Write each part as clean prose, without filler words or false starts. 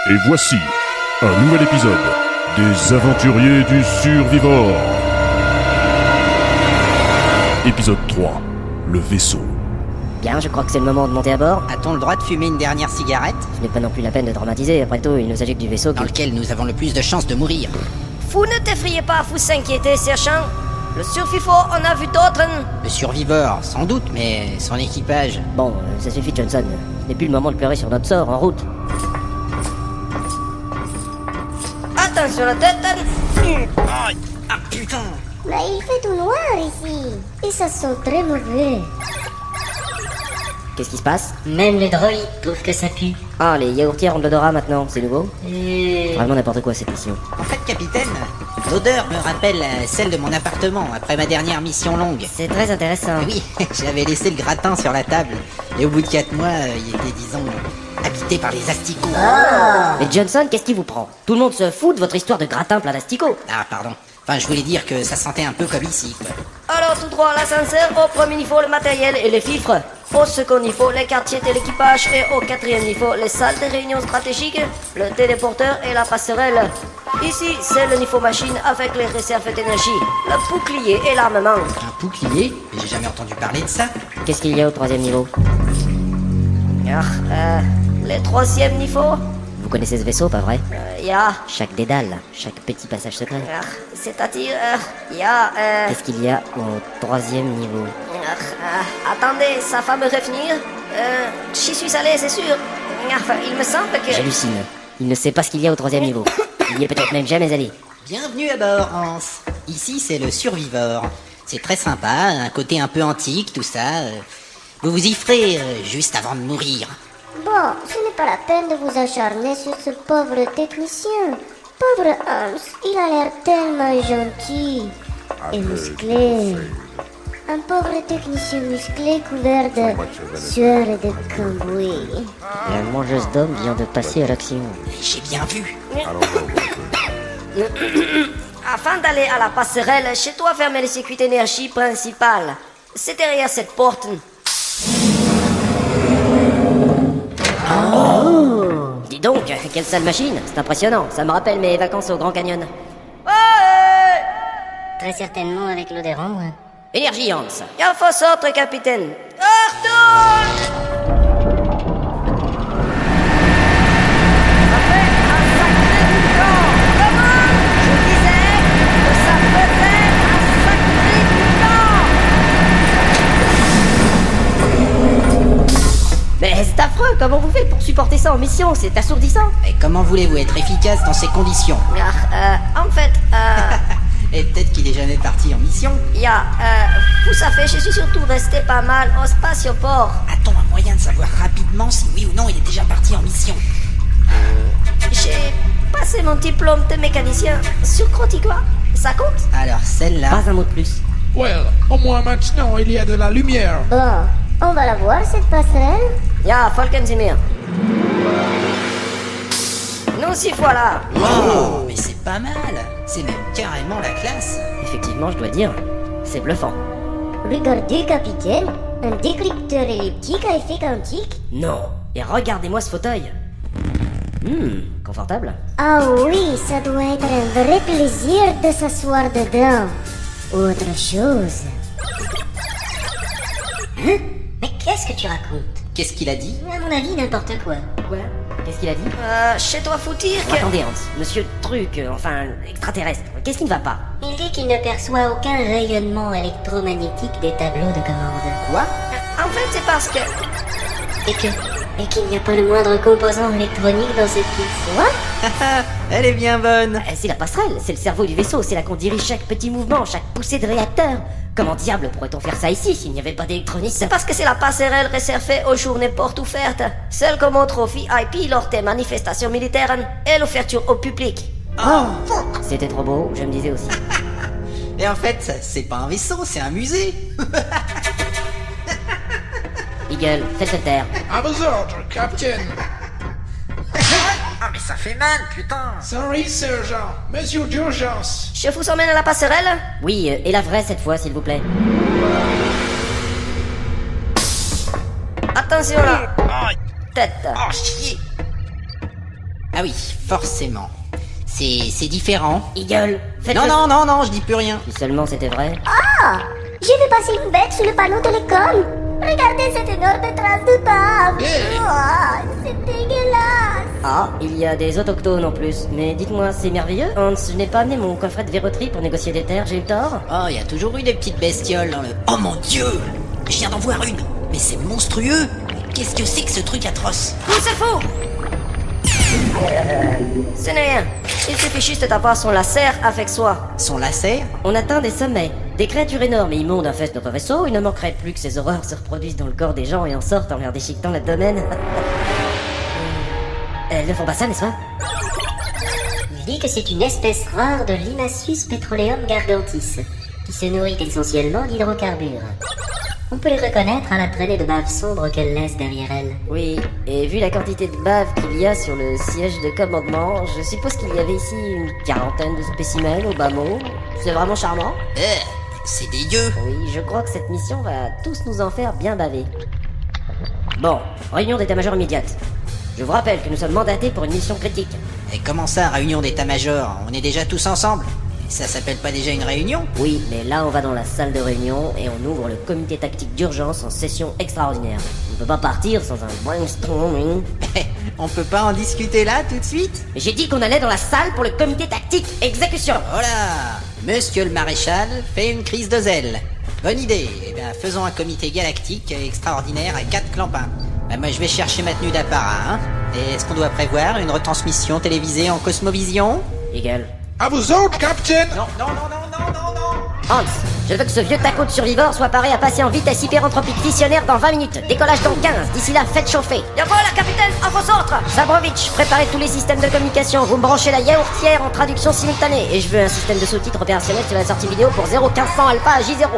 Et voici un nouvel épisode des Aventuriers du Survivor. Épisode 3, le vaisseau. Bien, je crois que c'est le moment de monter à bord. A-t-on le droit de fumer une dernière cigarette? Ce n'est pas non plus la peine de dramatiser, après tout, il ne s'agit que du vaisseau Dans lequel nous avons le plus de chances de mourir. Vous ne t'effrayez pas, vous inquiétez, sergent. Le Survivor en a vu d'autres. Le survivor, sans doute, mais son équipage... Bon, ça suffit, Johnson. Ce n'est plus le moment de pleurer sur notre sort, en route. Attention la tête. Ah putain! Mais il fait tout noir ici. Et ça sent très mauvais. Qu'est-ce qui se passe? Même les droïdes trouvent que ça pue. Ah, les yaourtières ont de l'odorat maintenant, c'est nouveau? Vraiment n'importe quoi cette mission. En fait, capitaine, l'odeur me rappelle celle de mon appartement après ma dernière mission longue. C'est très intéressant. Oui, j'avais laissé le gratin sur la table, et au bout de 4 mois, il était, disons, habité par les asticots. Mais Johnson, qu'est-ce qui vous prend? Tout le monde se fout de votre histoire de gratin plein d'asticots. Ah, pardon. Enfin, je voulais dire que ça sentait un peu comme ici, quoi. Alors tout droit à l'ascenseur, au premier niveau le matériel et les fifres. Au second niveau les quartiers de l'équipage et au quatrième niveau les salles de réunion stratégiques, le téléporteur et la passerelle. Ici c'est le niveau machine avec les réserves d'énergie, le bouclier et l'armement. Un bouclier? J'ai jamais entendu parler de ça. Qu'est-ce qu'il y a au troisième niveau? Le troisième niveau, Vous connaissez ce vaisseau, pas vrai? il y a... Chaque dédale, chaque petit passage secret. C'est-à-dire, il y a... Qu'est-ce qu'il y a au troisième niveau? attendez, ça va me revenir. J'y suis allé, c'est sûr. Enfin, il me semble que... J'hallucine. Il ne sait pas ce qu'il y a au troisième niveau. Il n'y est peut-être même jamais allé. Bienvenue à bord, Hans. Ici, c'est le Survivor. C'est très sympa, un côté un peu antique, tout ça. Vous vous y ferez juste avant de mourir. Bon, ce n'est pas la peine de vous acharner sur ce pauvre technicien. Pauvre Hans, il a l'air tellement gentil et musclé. Un pauvre technicien musclé couvert de sueur et de cambouis. La mangeuse d'hommes vient de passer à l'action. J'ai bien vu. Afin d'aller à la passerelle, chez toi fermer les circuits d'énergie principales. C'est derrière cette porte. Dis donc, quelle sale machine. C'est impressionnant. Ça me rappelle mes vacances au Grand Canyon. Très certainement avec l'eau des rangs. Énergie, Hans. Il faut sortir, capitaine. Arthur! Ça fait un sacré bout de temps. Comment? Je disais que ça faisait un sacré bout de temps. Mais c'est affreux. Comment vous faites pour supporter ça en mission? C'est assourdissant. Et comment voulez-vous être efficace dans ces conditions? En fait, Et peut-être qu'il est jamais parti en mission. il y a... vous savez, je suis surtout resté pas mal au spatioport. A-t-on un moyen de savoir rapidement si oui ou non il est déjà parti en mission? J'ai passé mon diplôme de mécanicien sur Crotigua. Ça compte? Alors celle-là... Pas un mot de plus. Well, au moins maintenant il y a de la lumière. Bon, on va la voir cette passerelle. Ja, folgen Sie mir. Nous y voilà. Oh, mais c'est pas mal. C'est même carrément la classe. Effectivement, je dois dire, c'est bluffant. Regardez, capitaine, un décrypteur elliptique à effet quantique. Non. Et regardez-moi ce fauteuil. Confortable. Ah oui, ça doit être un vrai plaisir de s'asseoir dedans. Autre chose. Hein? Mais qu'est-ce que tu racontes? Qu'est-ce qu'il a dit? À mon avis, n'importe quoi. Quoi? Qu'est-ce qu'il a dit? Chez toi, faut dire que... Attendez, Hans. Monsieur Truc, enfin, extraterrestre. Qu'est-ce qui ne va pas? Il dit qu'il ne perçoit aucun rayonnement électromagnétique des tableaux de commande. Quoi? En fait, c'est parce que... Et qu'il n'y a pas le moindre composant électronique dans cette pièce. Quoi? Elle est bien bonne. C'est la passerelle, c'est le cerveau du vaisseau, c'est là qu'on dirige chaque petit mouvement, chaque poussée de réacteur. Comment diable pourrait-on faire ça ici s'il n'y avait pas d'électronique? C'est parce que c'est la passerelle réservée aux journées portes ouvertes. Celle qu'on montre aux VIP lors des manifestations militaires et l'ouverture au public. C'était trop beau, je me disais aussi. Et en fait, c'est pas un vaisseau, c'est un musée. Eagle, faites le taire. À vos ordres, Captain. Ah mais ça fait mal, putain. Sorry, sergent. Mesure d'urgence. Je vous emmène à la passerelle? Oui, et la vraie cette fois, s'il vous plaît. Attention là. Tête. Oh chier. Ah oui, forcément. C'est différent. Eagle, faites Non, je dis plus rien. Si seulement c'était vrai. Ah, j'ai vu passer une bête sur le panneau de l'école. Regardez cette énorme trace de bave. Oh, c'est dégueulasse. Ah, il y a des autochtones en plus. Mais dites-moi, c'est merveilleux. Hans, je n'ai pas amené mon coffret de verroterie pour négocier des terres, j'ai eu tort. Oh, il y a toujours eu des petites bestioles dans le... Oh mon Dieu! Je viens d'en voir une. Mais c'est monstrueux. Qu'est-ce que c'est que ce truc atroce? Tout c'est faux. Ce n'est rien. Il suffit juste d'avoir son laser avec soi. Son laser? On atteint des sommets. Des créatures énormes et immondes infestent notre vaisseau. Il ne manquerait plus que ces horreurs se reproduisent dans le corps des gens et en sortent en leur déchiquetant l'abdomen. Elles ne font pas ça, n'est-ce pas? Il dit que c'est une espèce rare de Limaceus petroleum gargantis, qui se nourrit essentiellement d'hydrocarbures. On peut les reconnaître à la traînée de bave sombre qu'elle laisse derrière elle. Oui, et vu la quantité de bave qu'il y a sur le siège de commandement, je suppose qu'il y avait ici une quarantaine de spécimens au bas mot. C'est vraiment charmant. C'est dégueu. Oui, je crois que cette mission va tous nous en faire bien baver. Bon, réunion d'état-major immédiate. Je vous rappelle que nous sommes mandatés pour une mission critique. Et comment ça, réunion d'état-major? On est déjà tous ensemble. Ça s'appelle pas déjà une réunion? Oui, mais là on va dans la salle de réunion et on ouvre le comité tactique d'urgence en session extraordinaire. On ne peut pas partir sans un brainstorming. On peut pas en discuter là tout de suite? J'ai dit qu'on allait dans la salle pour le comité tactique exécution. Voilà. Monsieur le maréchal fait une crise de zèle. Bonne idée. Eh bien, faisons un comité galactique extraordinaire à 4 clampins. Moi je vais chercher ma tenue d'apparat, hein. Et est-ce qu'on doit prévoir une retransmission télévisée en cosmovision? Eagle. À vous autres, Captain! Non. Hans, je veux que ce vieux taco de survivor soit paré à passer en vitesse hyperentropique fissionnaire dans 20 minutes. Décollage dans 15. D'ici là, faites chauffer. Y'a pas la capitaine, à vos ordres. Zabrovitch, préparez tous les systèmes de communication. Vous me branchez la yaourtière en traduction simultanée. Et je veux un système de sous-titres opérationnel sur la sortie vidéo pour 01500 alpha à J0.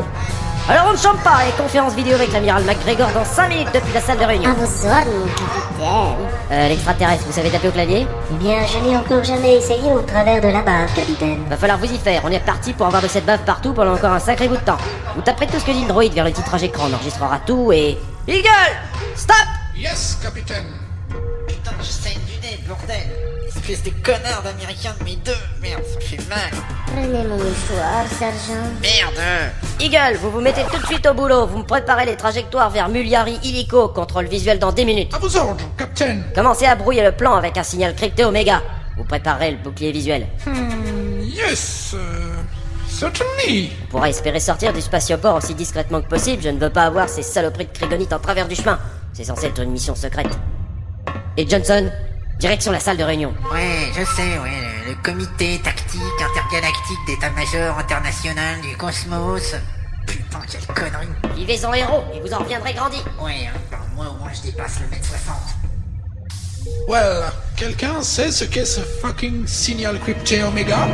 Alors on ne chante pas, et conférence vidéo avec l'amiral McGregor dans 5 minutes depuis la salle de réunion. À vos ordres, mon capitaine. L'extraterrestre, vous savez taper au clavier? Eh bien, je n'ai encore jamais essayé au travers de la bave, capitaine. Va falloir vous y faire, on est parti pour avoir de cette bave partout pendant encore un sacré bout de temps. Vous taperez tout ce que dit le droïde vers le titrage écran, on enregistrera tout et... Eagle, stop. Yes, Capitaine. Putain, je saigne du nez, bordel. Espèce de connard d'américain de mes deux. Merde, ça fait mal. Prenez mon mouchoir, sergent. Merde. Eagle, vous vous mettez tout de suite au boulot, vous me préparez les trajectoires vers Muliari illico, contrôle visuel dans 10 minutes. À vos ordres, Captain. Commencez à brouiller le plan avec un signal crypté Oméga. Vous préparerez le bouclier visuel. Yes, certainly. On pourra espérer sortir du spatioport aussi discrètement que possible, je ne veux pas avoir ces saloperies de Krygonites en travers du chemin. C'est censé être une mission secrète. Et Johnson, direction la salle de réunion. Ouais, je sais, le comité tactique intergalactique d'état-major international du cosmos. Putain, quelle connerie. Vivez en héros et vous en reviendrez grandi. Ouais, moi au moins je dépasse le mètre 60. Well, quelqu'un sait ce qu'est ce fucking signal crypté Omega?